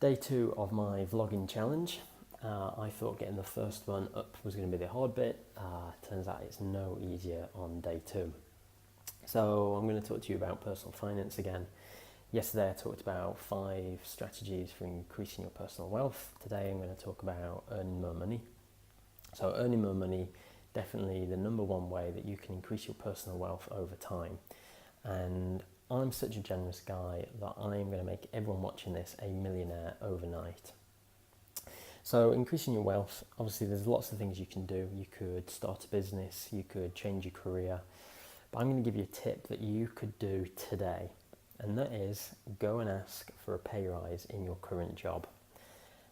Day 2 of my vlogging challenge. I thought getting the first one up was going to be the hard bit. Turns out it's no easier on day 2. So I'm going to talk to you about personal finance again. Yesterday I talked about 5 strategies for increasing your personal wealth. Today I'm going to talk about earning more money. So earning more money, definitely the number one way that you can increase your personal wealth over time. And I'm such a generous guy that I'm going to make everyone watching this a millionaire overnight. So increasing your wealth, obviously there's lots of things you can do. You could start a business, you could change your career, but I'm going to give you a tip that you could do today, and that is go and ask for a pay rise in your current job.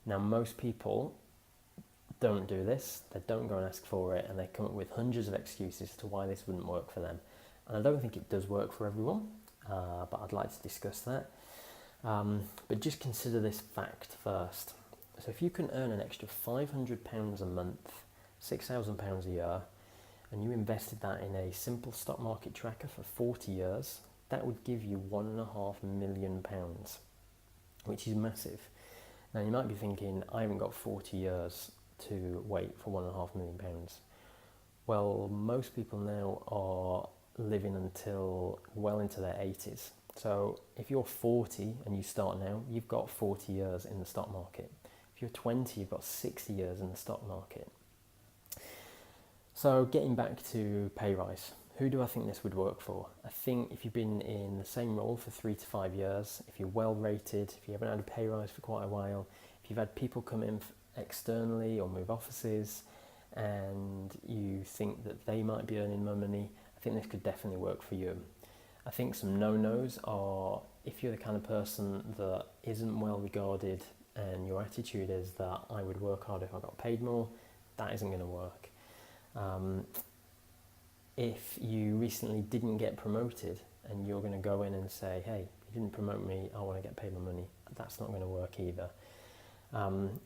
Now most people don't do this, they don't go and ask for it, and they come up with hundreds of excuses as to why this wouldn't work for them. And I don't think it does work for everyone, but I'd like to discuss that. But just consider this fact first. So if you can earn an extra £500 a month, £6,000 a year, and you invested that in a simple stock market tracker for 40 years, that would give you £1.5 million, which is massive. Now you might be thinking, I haven't got 40 years to wait for £1.5 million. Well, most people now are living until well into their 80s. So if you're 40 and you start now, you've got 40 years in the stock market. If you're 20, you've got 60 years in the stock market. So getting back to pay rise, who do I think this would work for? I think if you've been in the same role for 3 to 5 years, if you're well rated, if you haven't had a pay rise for quite a while, if you've had people come in externally or move offices and you think that they might be earning more money, I think this could definitely work for you. I think some no-nos are if you're the kind of person that isn't well regarded and your attitude is that I would work hard if I got paid more, that isn't going to work. If you recently didn't get promoted and you're going to go in and say, hey, you didn't promote me, I want to get paid my money, that's not going to work either.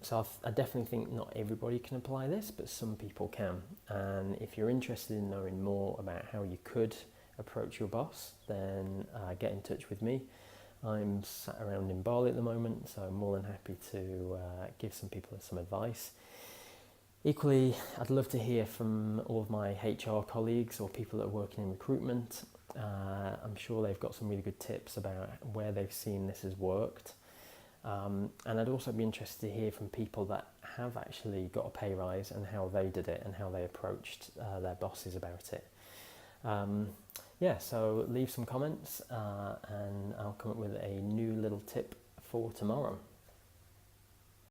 So I definitely think not everybody can apply this, but some people can. And if you're interested in knowing more about how you could approach your boss, then get in touch with me. I'm sat around in Bali at the moment, so I'm more than happy to give some people some advice. Equally, I'd love to hear from all of my HR colleagues or people that are working in recruitment. I'm sure they've got some really good tips about where they've seen this has worked. And I'd also be interested to hear from people that have actually got a pay rise and how they did it and how they approached their bosses about it. So leave some comments and I'll come up with a new little tip for tomorrow.